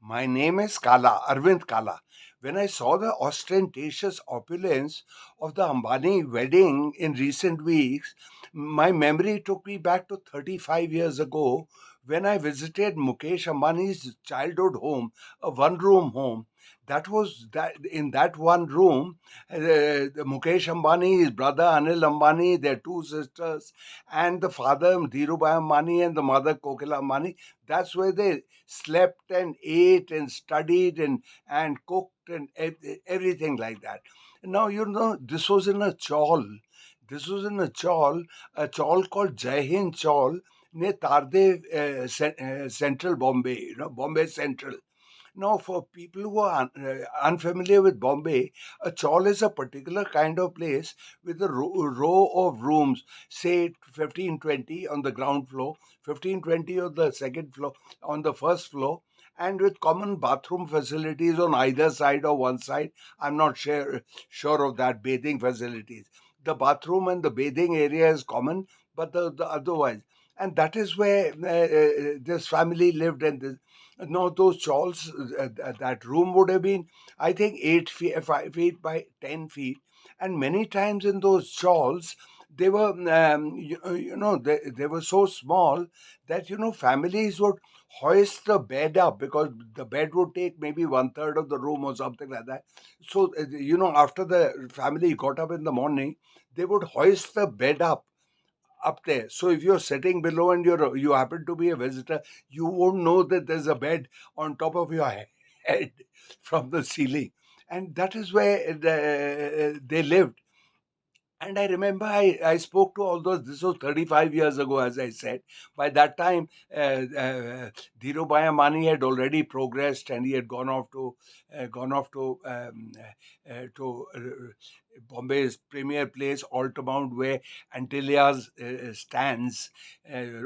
My name is Kala, Arvind Kala. When I saw the ostentatious opulence of the Ambani wedding in recent weeks, my memory took me back to 35 years ago when I visited Mukesh Ambani's childhood home, a one-room home. That was that in that one room, Mukesh Ambani, his brother Anil Ambani, their two sisters, and the father Dhirubhai Ambani and the mother Kokila Ambani. That's where they slept and ate and studied and cooked and everything like that. Now, this was in a chawl. This was in a chawl called Jai Hind Chawl near Tardev, Central Bombay, Bombay Central. Now, for people who are unfamiliar with Bombay, a chawl is a particular kind of place with a row of rooms, say 15, 20 on the ground floor, 15, 20 on the second floor, on the first floor, and with common bathroom facilities on either side or one side. I'm not sure of that, bathing facilities. The bathroom and the bathing area is common, but the otherwise. And that is where this family lived, and no, those chawls, that room would have been, I think, 8 feet, 5 feet by 10 feet, and many times in those chawls, they were, they were so small that families would hoist the bed up because the bed would take maybe one third of the room or something like that. So, after the family got up in the morning, they would hoist the bed up there. So if you're sitting below and you happen to be a visitor, you won't know that there's a bed on top of your head from the ceiling, and that is where they lived. And I remember I spoke to all those. This was 35 years ago, as I said. By that time, Dhirubhai Ambani had already progressed, and he had gone off to Bombay's premier place, Altamount, where Antillia's stands,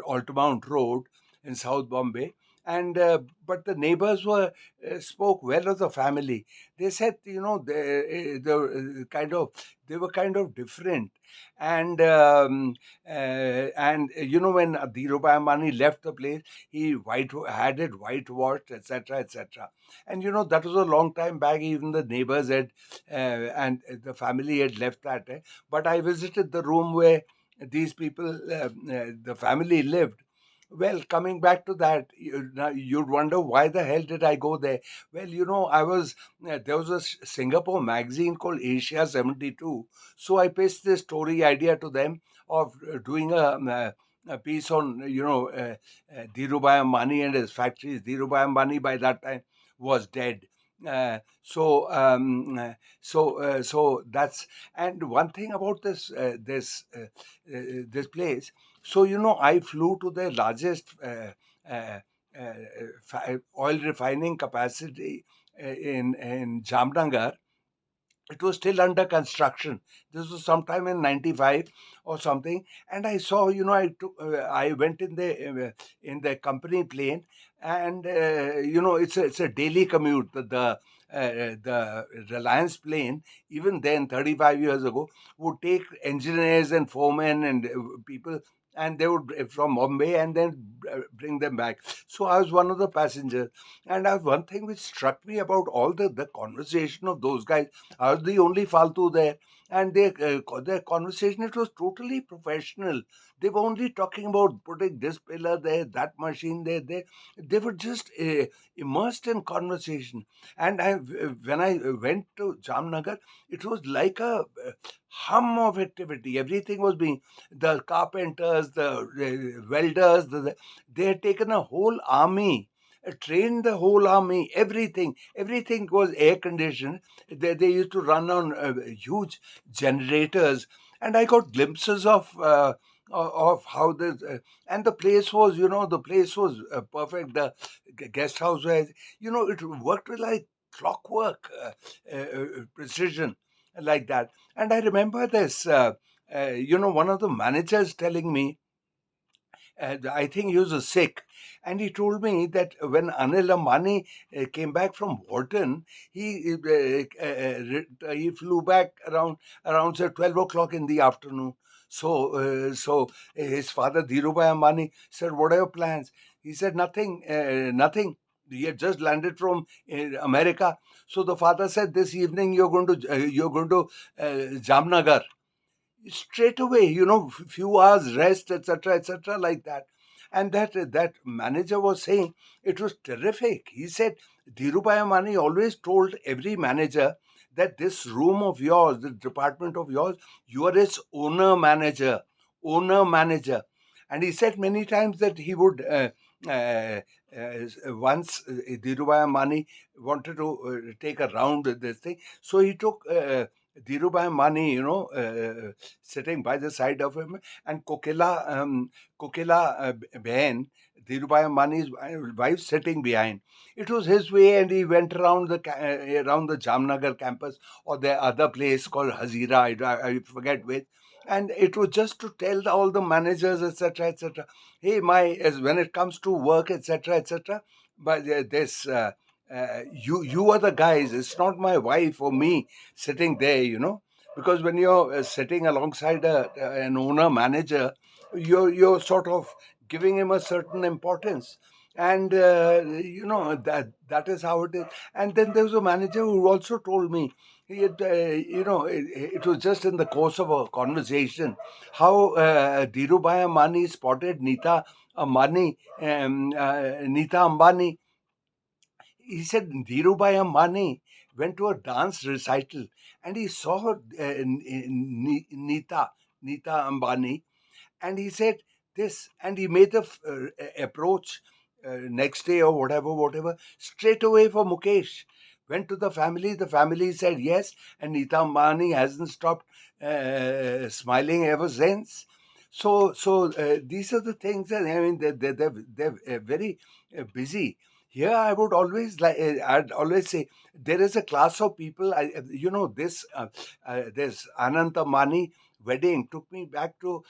Altamount Road in South Bombay. And but the neighbors spoke well of the family. They said, they were kind of different. And when Dhirubhai Ambani left the place, he white had it whitewashed, etc., etc. And that was a long time back. Even the neighbors had and the family had left that. But I visited the room where these people, the family lived. Well, coming back to that, now you'd wonder, why the hell did I go there? Well, there was a Singapore magazine called Asia 72. So I pitched this story idea to them of doing a piece on, Dhirubhai Ambani and his factories. Dhirubhai Ambani by that time was dead. So that's, and one thing about this place. So I flew to the largest uh, oil refining capacity in Jamnagar. It was still under construction. This was sometime in 95 or something. And I saw, I went in the company plane, and it's a daily commute. The Reliance plane, even then 35 years ago, would take engineers and foremen and people, and they would from Bombay and then bring them back. So I was one of the passengers. And one thing which struck me about all the conversation of those guys, I was the only Faltu there. And their conversation, it was totally professional. They were only talking about putting this pillar there, that machine there. They were just immersed in conversation. And when I went to Jamnagar, it was like a hum of activity. Everything was being, the carpenters, the welders, they had taken a whole army, trained the whole army, everything was air conditioned. They used to run on huge generators, and I got glimpses of how this and the place was perfect. The guest house was, it worked with like clockwork precision, like that. And I remember this, one of the managers telling me, I think he was a Sikh, and he told me that when Anil Ambani came back from Wharton, he flew back around say 12 o'clock in the afternoon. So his father Dhirubhai Ambani said, "What are your plans?" He said, "Nothing, nothing." He had just landed from America. So the father said, "This evening you're going to Jamnagar." Straight away, few hours rest, etc., etc., like that. And that manager was saying it was terrific. He said Dhirubhai Ambani always told every manager that this room of yours, the department of yours, you are its owner manager. And he said many times that he would once Dhirubhai Ambani wanted to take a round with this thing, so he took Dhirubhai Ambani, sitting by the side of him, and Kokila Behan, Dhirubhai Ambani's wife, sitting behind. It was his way, and he went around around the Jamnagar campus or the other place called Hazira. I forget which. And it was just to tell all the managers, etc., etc. Hey, as when it comes to work, etc., etc. But this. You are the guys. It's not my wife or me sitting there, because when you're sitting alongside an owner manager, you're sort of giving him a certain importance, and that is how it is. And then there was a manager who also told me, he had, it was just in the course of a conversation, how Dhirubhai Ambani spotted Nita Ambani. He said Dhirubhai Ambani went to a dance recital, and he saw Nita Ambani, and he said this, and he made the approach next day or whatever, straight away for Mukesh. Went to the family said yes, and Nita Ambani hasn't stopped smiling ever since. So these are the things that, I mean, they're very busy. Here, I'd always say there is a class of people. This Anant Ambani wedding took me back to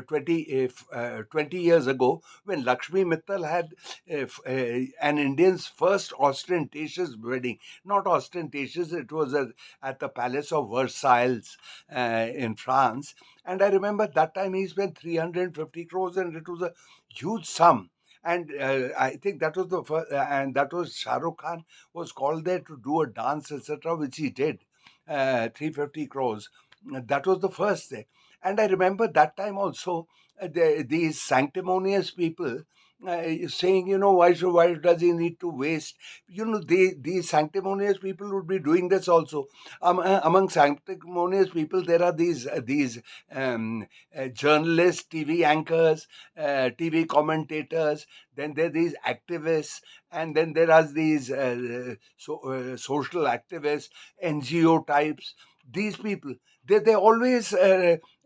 20 years ago, when Lakshmi Mittal had an Indian's first ostentatious wedding. Not ostentatious, it was at the Palace of Versailles in France. And I remember that time he spent 350 crores, and it was a huge sum. And I think that was the first, and that was Shah Rukh Khan was called there to do a dance, etc., which he did. 350 crores. That was the first thing. And I remember that time also, these sanctimonious people saying, why does he need to waste? These sanctimonious people would be doing this also. Among sanctimonious people, there are these journalists, TV anchors, TV commentators. Then there are these activists, and then there are these social activists, NGO types. These people, they're always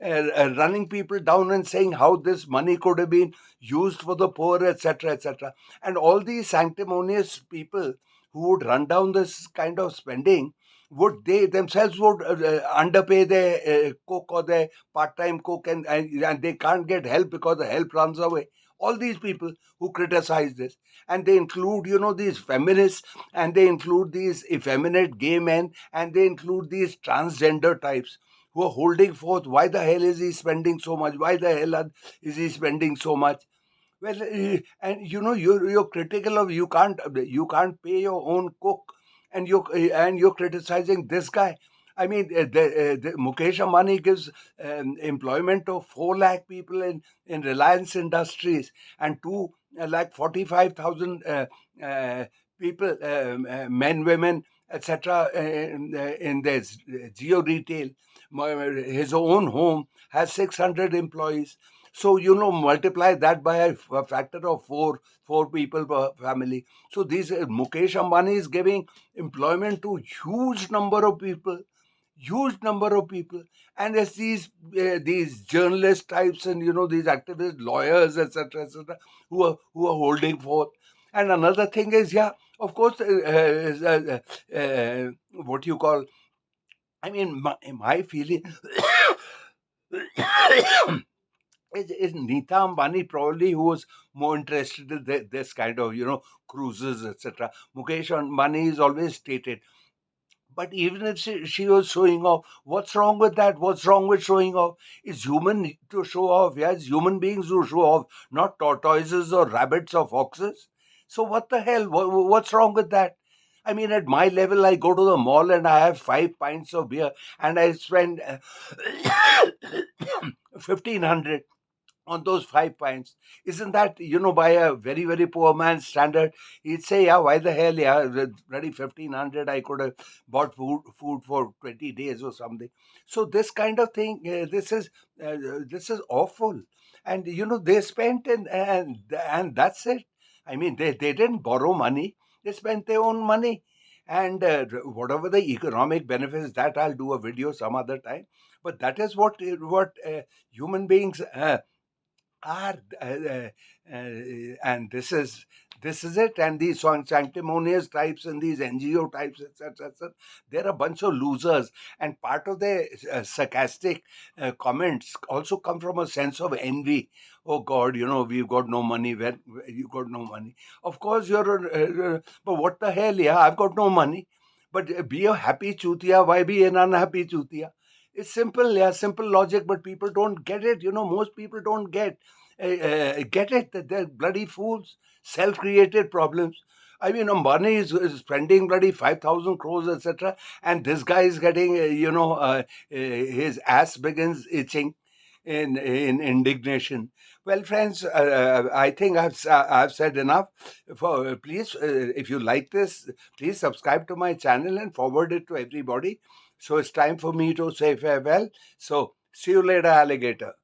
running people down and saying how this money could have been used for the poor, etc., etc. And all these sanctimonious people who would run down this kind of spending, would they themselves would underpay their cook or their part-time cook, and they can't get help because the help runs away. All these people who criticize this, and they include, these feminists, and they include these effeminate gay men, and they include these transgender types who are holding forth. Why the hell is he spending so much? Why the hell is he spending so much? Well, and you're critical of, you can't pay your own cook, and you're criticizing this guy. I mean, the Mukesh Ambani gives employment to 4 lakh people in Reliance Industries, and 2 lakh 45,000 people, men, women, etc., in this geo retail. His own home has 600 employees. So, multiply that by a factor of four people per family. So these Mukesh Ambani is giving employment to huge number of people. And as these journalist types, and these activists, lawyers, etc., etc., who are holding forth. And another thing is, yeah, of course, what you call, I mean, my feeling is Nita Ambani probably, who was more interested in this kind of, cruises, etc. Mukesh Ambani is always stated. But even if she was showing off, what's wrong with that? What's wrong with showing off? It's human to show off. Yes, human beings who show off, not tortoises or rabbits or foxes. So what the hell? What's wrong with that? I mean, at my level, I go to the mall and I have 5 pints of beer and I spend 1,500 on those 5 pints. Isn't that, by a very, very poor man's standard? He'd say, yeah, why the hell, yeah, with bloody 1,500, I could have bought food for 20 days or something. So this kind of thing, this is awful. And, they spent, and that's it. I mean, they didn't borrow money. They spent their own money. And whatever the economic benefits, that I'll do a video some other time. But that is what human beings are, and this is it. And these sanctimonious types and these NGO types, etc., etc., they're a bunch of losers. And part of their sarcastic comments also come from a sense of envy. Oh God, we've got no money. Where you got no money? Of course you're. But what the hell? Yeah, I've got no money. But be a happy chutia. Why be an unhappy chutia? It's simple, yeah, simple logic, but people don't get it. Most people don't get it, that they're bloody fools, self-created problems. I mean, Ambani is spending bloody 5,000 crores, etc., and this guy is getting, his ass begins itching in indignation. Well, friends, I think I've said enough. Please, if you like this, please subscribe to my channel and forward it to everybody. So it's time for me to say farewell. So see you later, alligator.